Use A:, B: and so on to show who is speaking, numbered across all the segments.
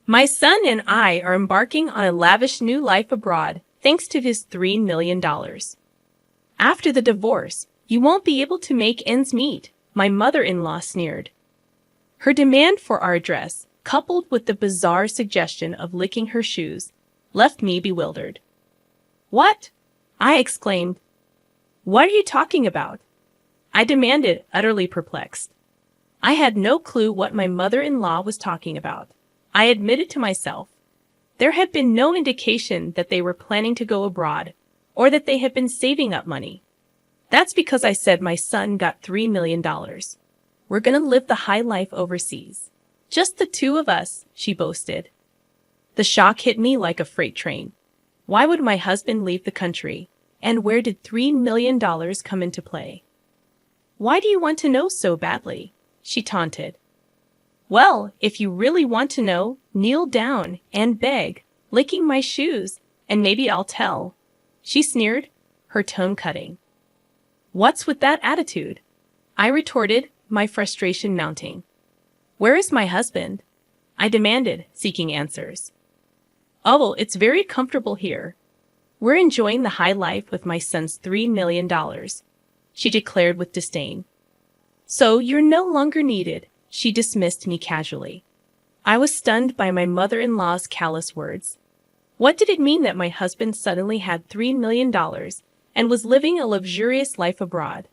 A: My son and I are embarking on a lavish new life abroad thanks to his $3 million. After the divorce, you won't be able to make ends meet, my mother-in-law sneered. Her demand for our address, coupled with the bizarre suggestion of licking her shoes, left me bewildered. What? I exclaimed. What are you talking about? I demanded, utterly perplexed. I had no clue what my mother-in-law was talking about. I admitted to myself. There had been no indication that they were planning to go abroad, or that they had been saving up money. That's because I said my son got $3 million. We're gonna live the high life overseas. Just the two of us, she boasted. The shock hit me like a freight train. Why would my husband leave the country? And where did $3 million come into play? Why do you want to know so badly? She taunted. Well, if you really want to know, kneel down and beg, licking my shoes, and maybe I'll tell. She sneered, her tone cutting. What's with that attitude? I retorted, my frustration mounting. Where is my husband? I demanded, seeking answers. Oh, it's very comfortable here. We're enjoying the high life with my son's $3 million, she declared with disdain. So you're no longer needed, she dismissed me casually. I was stunned by my mother-in-law's callous words. What did it mean that my husband suddenly had $3 million and was living a luxurious life abroad?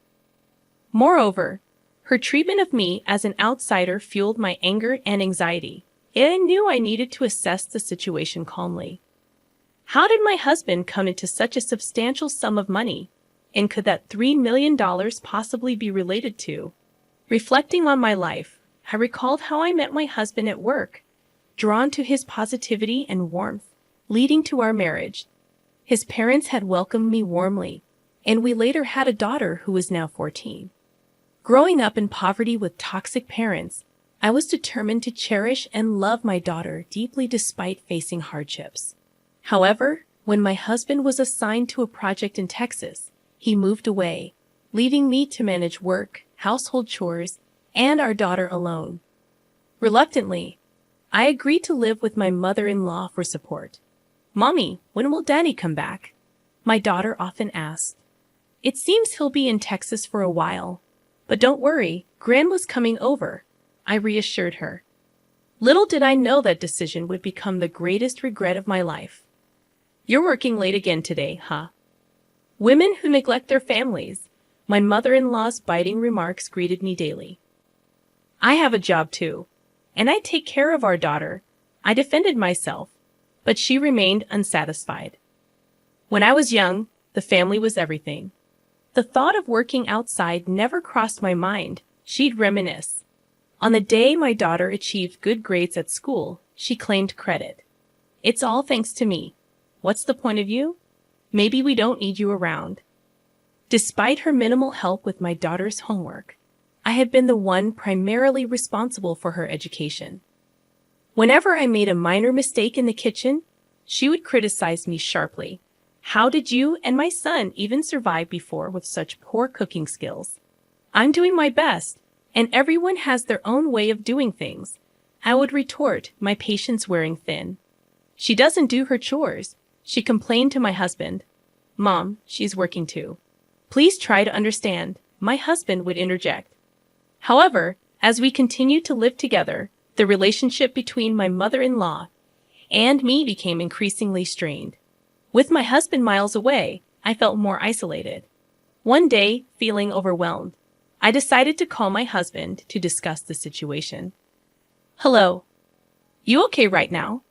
A: Moreover, her treatment of me as an outsider fueled my anger and anxiety. I knew I needed to assess the situation calmly. How did my husband come into such a substantial sum of money? And could that $3 million possibly be related to? Reflecting on my life, I recalled how I met my husband at work, drawn to his positivity and warmth, leading to our marriage. His parents had welcomed me warmly, and we later had a daughter who is now 14. Growing up in poverty with toxic parents, I was determined to cherish and love my daughter deeply despite facing hardships. However, when my husband was assigned to a project in Texas, he moved away, leaving me to manage work, household chores, and our daughter alone. Reluctantly, I agreed to live with my mother-in-law for support. Mommy, when will Daddy come back? My daughter often asked. It seems he'll be in Texas for a while. But don't worry, Grandma's coming over, I reassured her. Little did I know that decision would become the greatest regret of my life. You're working late again today, huh? Women who neglect their families. My mother-in-law's biting remarks greeted me daily. I have a job too, and I take care of our daughter. I defended myself, but she remained unsatisfied. When I was young, the family was everything. The thought of working outside never crossed my mind, she'd reminisce. On the day my daughter achieved good grades at school, she claimed credit. It's all thanks to me. What's the point of you? Maybe we don't need you around. Despite her minimal help with my daughter's homework, I had been the one primarily responsible for her education. Whenever I made a minor mistake in the kitchen, she would criticize me sharply. How did you and my son even survive before with such poor cooking skills? I'm doing my best, and everyone has their own way of doing things, I would retort, my patience wearing thin. She doesn't do her chores, she complained to my husband. Mom, she's working too. Please try to understand, my husband would interject. However, as we continued to live together, the relationship between my mother-in-law and me became increasingly strained. With my husband miles away, I felt more isolated. One day, feeling overwhelmed, I decided to call my husband to discuss the situation. Hello. You okay right now?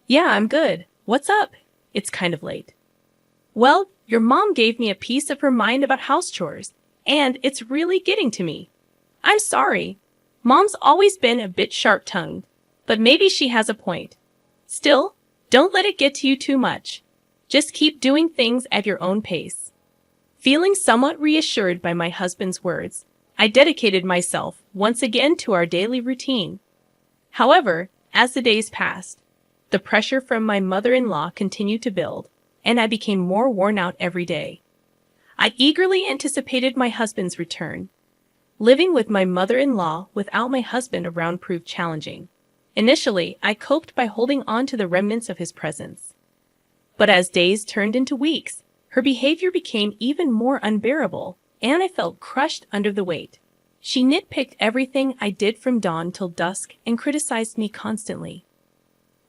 A: Yeah, I'm good. What's up? It's kind of late. Well, your mom gave me a piece of her mind about house chores, and it's really getting to me. I'm sorry. Mom's always been a bit sharp-tongued, but maybe she has a point. Still, don't let it get to you too much. Just keep doing things at your own pace. Feeling somewhat reassured by my husband's words, I dedicated myself once again to our daily routine. However, as the days passed, the pressure from my mother-in-law continued to build, and I became more worn out every day. I eagerly anticipated my husband's return. Living with my mother-in-law without my husband around proved challenging. Initially, I coped by holding on to the remnants of his presence. But as days turned into weeks, her behavior became even more unbearable, and I felt crushed under the weight. She nitpicked everything I did from dawn till dusk and criticized me constantly.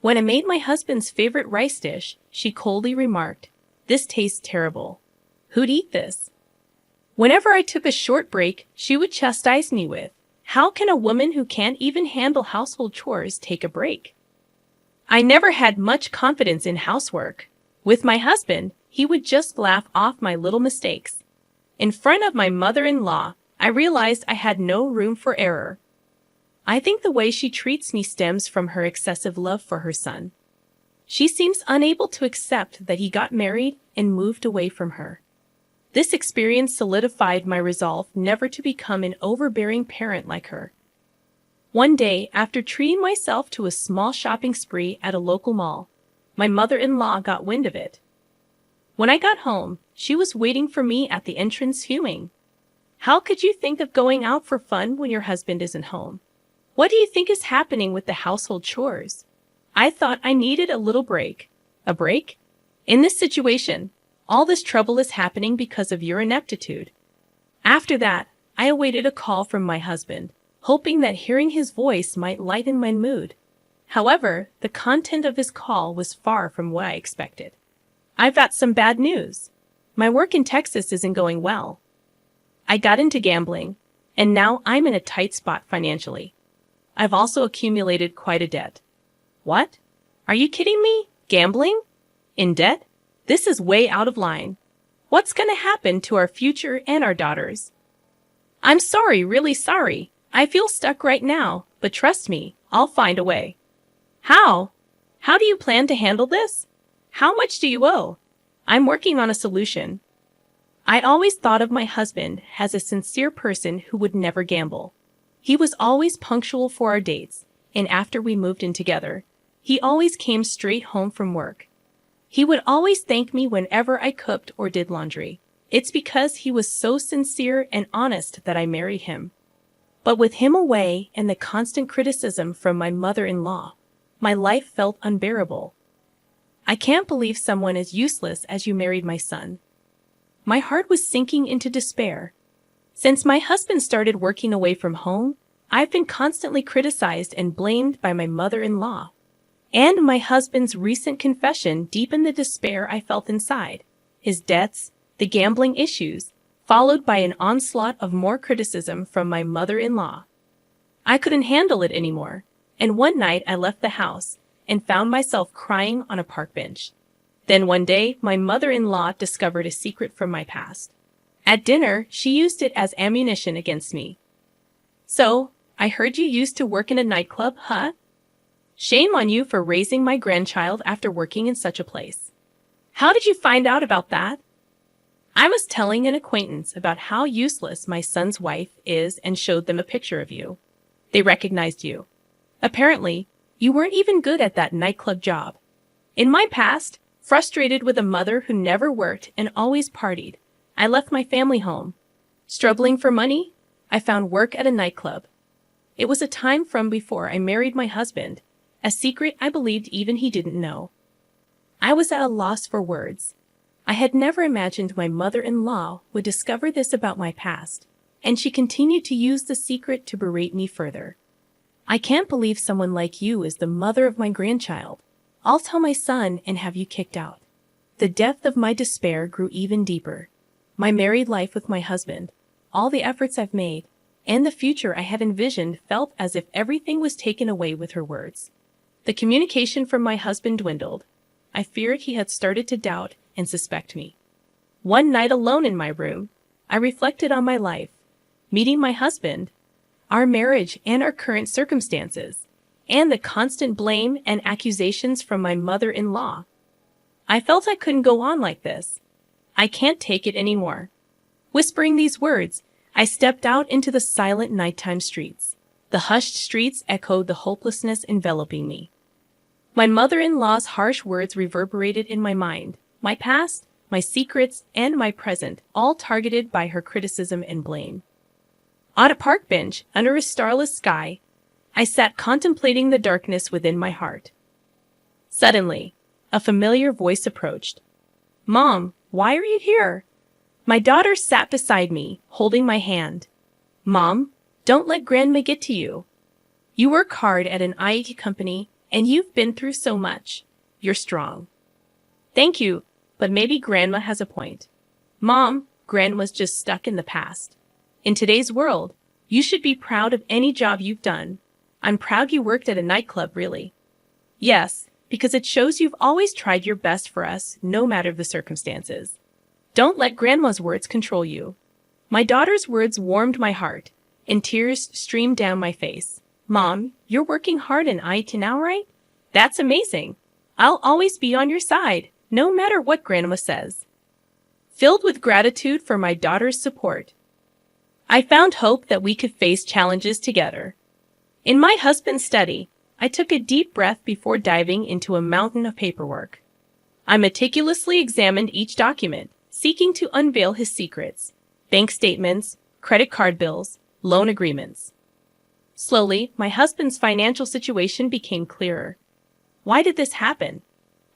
A: When I made my husband's favorite rice dish, she coldly remarked, "This tastes terrible. Who'd eat this?" Whenever I took a short break, she would chastise me with, "How can a woman who can't even handle household chores take a break?" I never had much confidence in housework. With my husband, he would just laugh off my little mistakes. In front of my mother-in-law, I realized I had no room for error. I think the way she treats me stems from her excessive love for her son. She seems unable to accept that he got married and moved away from her. This experience solidified my resolve never to become an overbearing parent like her. One day, after treating myself to a small shopping spree at a local mall, my mother-in-law got wind of it. When I got home, she was waiting for me at the entrance fuming. "How could you think of going out for fun when your husband isn't home? What do you think is happening with the household chores? I thought I needed a little break." "A break? In this situation, all this trouble is happening because of your ineptitude." After that, I awaited a call from my husband, hoping that hearing his voice might lighten my mood. However, the content of his call was far from what I expected. "I've got some bad news. My work in Texas isn't going well. I got into gambling, and now I'm in a tight spot financially. I've also accumulated quite a debt." "What? Are you kidding me? Gambling? In debt? This is way out of line. What's going to happen to our future and our daughters?" "I'm sorry, really sorry. I feel stuck right now, but trust me, I'll find a way." "How? How do you plan to handle this? How much do you owe?" "I'm working on a solution." I always thought of my husband as a sincere person who would never gamble. He was always punctual for our dates, and after we moved in together, he always came straight home from work. He would always thank me whenever I cooked or did laundry. It's because he was so sincere and honest that I married him. But with him away and the constant criticism from my mother-in-law, my life felt unbearable. "I can't believe someone as useless as you married my son." My heart was sinking into despair. Since my husband started working away from home, I've been constantly criticized and blamed by my mother-in-law. And my husband's recent confession deepened the despair I felt inside. His debts, the gambling issues, followed by an onslaught of more criticism from my mother-in-law. I couldn't handle it anymore, and one night I left the house and found myself crying on a park bench. Then one day, my mother-in-law discovered a secret from my past. At dinner, she used it as ammunition against me. "So, I heard you used to work in a nightclub, huh? Shame on you for raising my grandchild after working in such a place. How did you find out about that?" I was telling an acquaintance about how useless my son's wife is and showed them a picture of you. They recognized you. Apparently, you weren't even good at that nightclub job. In my past, frustrated with a mother who never worked and always partied, I left my family home. Struggling for money, I found work at a nightclub. It was a time from before I married my husband, a secret I believed even he didn't know. I was at a loss for words. I had never imagined my mother-in-law would discover this about my past, and she continued to use the secret to berate me further. "I can't believe someone like you is the mother of my grandchild. I'll tell my son and have you kicked out." The depth of my despair grew even deeper. My married life with my husband, all the efforts I've made, and the future I had envisioned felt as if everything was taken away with her words. The communication from my husband dwindled. I feared he had started to doubt and suspect me. One night alone in my room, I reflected on my life, meeting my husband, our marriage and our current circumstances, and the constant blame and accusations from my mother-in-law. I felt I couldn't go on like this. I can't take it anymore. Whispering these words, I stepped out into the silent nighttime streets. The hushed streets echoed the hopelessness enveloping me. My mother-in-law's harsh words reverberated in my mind, my past, my secrets, and my present, all targeted by her criticism and blame. On a park bench, under a starless sky, I sat contemplating the darkness within my heart. Suddenly, a familiar voice approached. "Mom, why are you here?" My daughter sat beside me, holding my hand. "Mom, don't let Grandma get to you. You work hard at an IT company, and you've been through so much. You're strong." "Thank you, but maybe Grandma has a point." "Mom, Grandma's just stuck in the past. In today's world, you should be proud of any job you've done. I'm proud you worked at a nightclub, really." "Yes, because it shows you've always tried your best for us, no matter the circumstances. Don't let Grandma's words control you." My daughter's words warmed my heart, and tears streamed down my face. "Mom, you're working hard in IT now, right? That's amazing. I'll always be on your side, no matter what Grandma says." Filled with gratitude for my daughter's support, I found hope that we could face challenges together. In my husband's study, I took a deep breath before diving into a mountain of paperwork. I meticulously examined each document, seeking to unveil his secrets: bank statements, credit card bills, loan agreements. Slowly, my husband's financial situation became clearer. Why did this happen?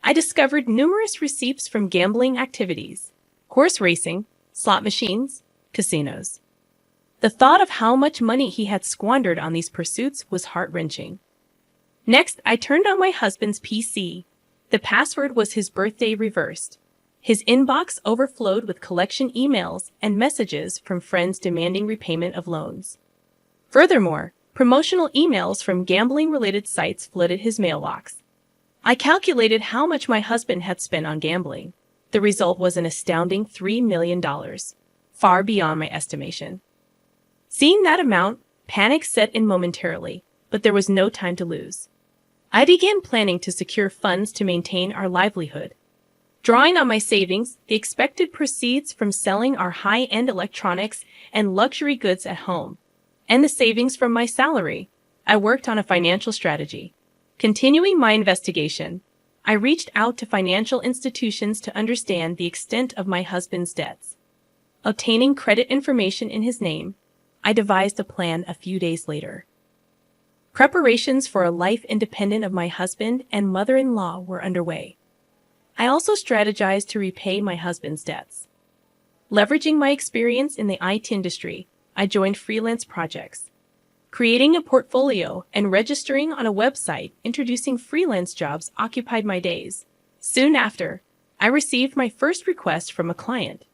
A: I discovered numerous receipts from gambling activities: horse racing, slot machines, casinos. The thought of how much money he had squandered on these pursuits was heart-wrenching. Next, I turned on my husband's PC. The password was his birthday reversed. His inbox overflowed with collection emails and messages from friends demanding repayment of loans. Furthermore, promotional emails from gambling-related sites flooded his mailbox. I calculated how much my husband had spent on gambling. The result was an astounding $3 million, far beyond my estimation. Seeing that amount, panic set in momentarily, but there was no time to lose. I began planning to secure funds to maintain our livelihood. Drawing on my savings, the expected proceeds from selling our high-end electronics and luxury goods at home, and the savings from my salary, I worked on a financial strategy. Continuing my investigation, I reached out to financial institutions to understand the extent of my husband's debts. Obtaining credit information in his name, I devised a plan a few days later. Preparations for a life independent of my husband and mother-in-law were underway. I also strategized to repay my husband's debts. Leveraging my experience in the IT industry, I joined freelance projects. Creating a portfolio and registering on a website introducing freelance jobs occupied my days. Soon after, I received my first request from a client.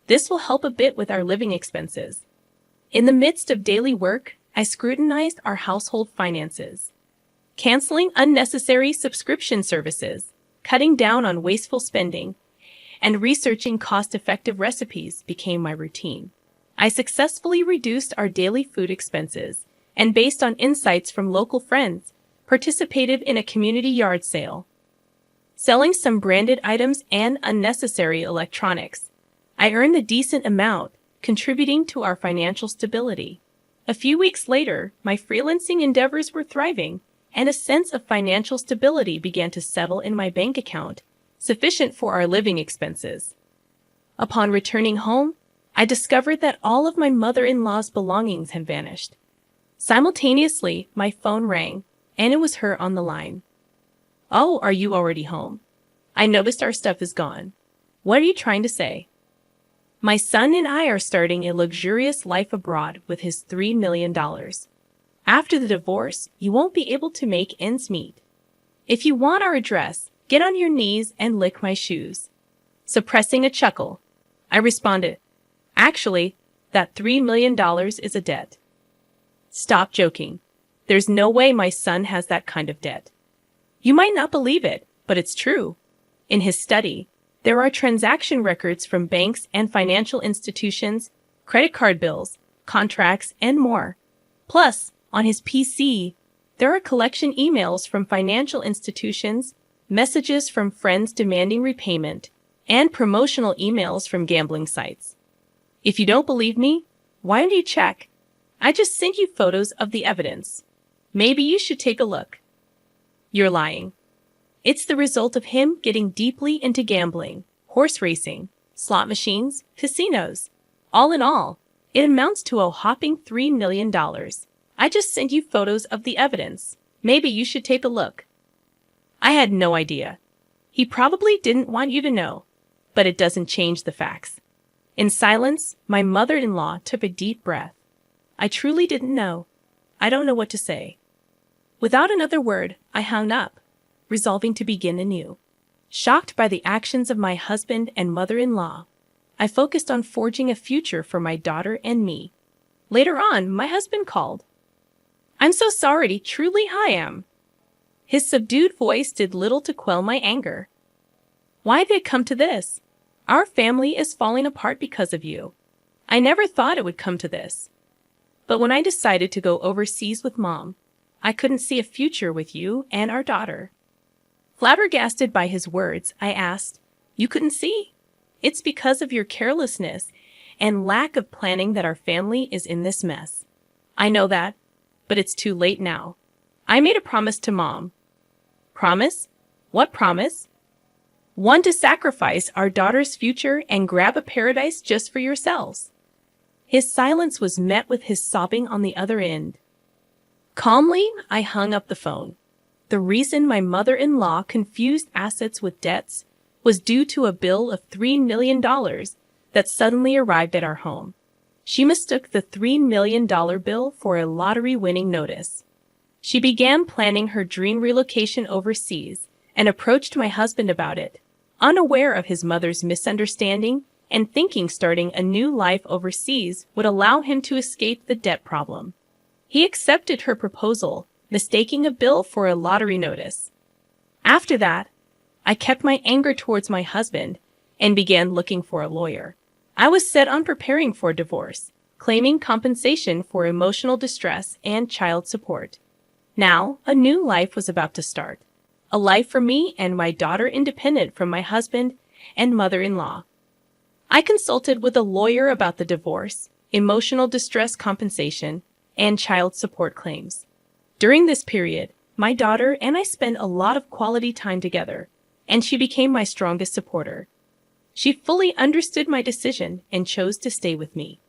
A: This will help a bit with our living expenses. In the midst of daily work, I scrutinized our household finances. Canceling unnecessary subscription services, cutting down on wasteful spending, and researching cost-effective recipes became my routine. I successfully reduced our daily food expenses, and based on insights from local friends, participated in a community yard sale. Selling some branded items and unnecessary electronics, I earned a decent amount, contributing to our financial stability. A few weeks later, my freelancing endeavors were thriving, and a sense of financial stability began to settle in my bank account, sufficient for our living expenses. Upon returning home, I discovered that all of my mother-in-law's belongings had vanished. Simultaneously, my phone rang, and it was her on the line. "Oh, are you already home? I noticed our stuff is gone. What are you trying to say?" "My son and I are starting a luxurious life abroad with his $3 million. After the divorce, you won't be able to make ends meet. If you want our address, get on your knees and lick my shoes." Suppressing a chuckle, I responded, "Actually, that $3 million is a debt." "Stop joking. There's no way my son has that kind of debt." You might not believe it, but it's true. In his study, there are transaction records from banks and financial institutions, credit card bills, contracts, and more. Plus, on his PC, there are collection emails from financial institutions, messages from friends demanding repayment, and promotional emails from gambling sites. If you don't believe me, why don't you check? I just sent you photos of the evidence. Maybe you should take a look. You're lying. It's the result of him getting deeply into gambling, horse racing, slot machines, casinos. All in all, it amounts to a whopping $3 million. I just sent you photos of the evidence. Maybe you should take a look. I had no idea. He probably didn't want you to know, but it doesn't change the facts. In silence, my mother-in-law took a deep breath. I truly didn't know. I don't know what to say. Without another word, I hung up, resolving to begin anew. Shocked by the actions of my husband and mother-in-law, I focused on forging a future for my daughter and me. Later on, my husband called. I'm so sorry, truly I am. His subdued voice did little to quell my anger. Why did it come to this? Our family is falling apart because of you. I never thought it would come to this. But when I decided to go overseas with Mom, I couldn't see a future with you and our daughter. Flabbergasted by his words, I asked, You couldn't see? It's because of your carelessness and lack of planning that our family is in this mess. I know that, but it's too late now. I made a promise to Mom. Promise? What promise? One to sacrifice our daughter's future and grab a paradise just for yourselves. His silence was met with his sobbing on the other end. Calmly, I hung up the phone. The reason my mother-in-law confused assets with debts was due to a bill of $3 million that suddenly arrived at our home. She mistook the $3 million bill for a lottery-winning notice. She began planning her dream relocation overseas and approached my husband about it, unaware of his mother's misunderstanding and thinking starting a new life overseas would allow him to escape the debt problem. He accepted her proposal, mistaking a bill for a lottery notice. After that, I kept my anger towards my husband and began looking for a lawyer. I was set on preparing for a divorce, claiming compensation for emotional distress and child support. Now, a new life was about to start. A life for me and my daughter independent from my husband and mother-in-law. I consulted with a lawyer about the divorce, emotional distress compensation, and child support claims. During this period, my daughter and I spent a lot of quality time together, and she became my strongest supporter. She fully understood my decision and chose to stay with me.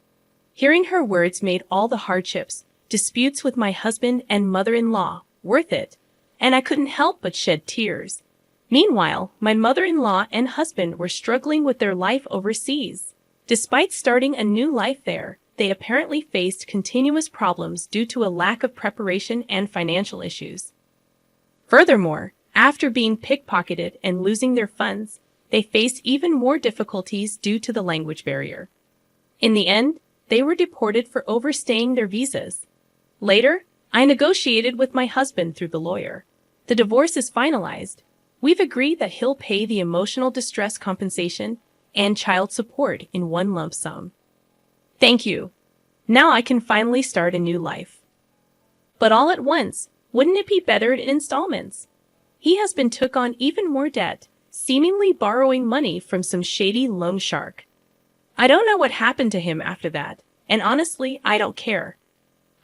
A: Hearing her words made all the hardships, disputes with my husband and mother-in-law worth it, and I couldn't help but shed tears. Meanwhile, my mother-in-law and husband were struggling with their life overseas. Despite starting a new life there, they apparently faced continuous problems due to a lack of preparation and financial issues. Furthermore, after being pickpocketed and losing their funds, they faced even more difficulties due to the language barrier. In the end, they were deported for overstaying their visas. Later, I negotiated with my husband through the lawyer. The divorce is finalized. We've agreed that he'll pay the emotional distress compensation and child support in one lump sum. Thank you. Now I can finally start a new life. But all at once, wouldn't it be better in installments? He has been took on even more debt, seemingly borrowing money from some shady loan shark. I don't know what happened to him after that, and honestly, I don't care.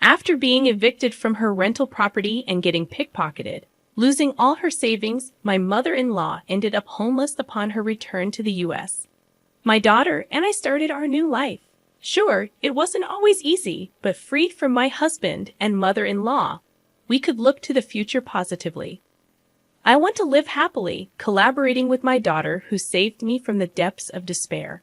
A: After being evicted from her rental property and getting pickpocketed, losing all her savings, my mother-in-law ended up homeless upon her return to the U.S. My daughter and I started our new life. Sure, it wasn't always easy, but freed from my husband and mother-in-law, we could look to the future positively. I want to live happily, collaborating with my daughter who saved me from the depths of despair.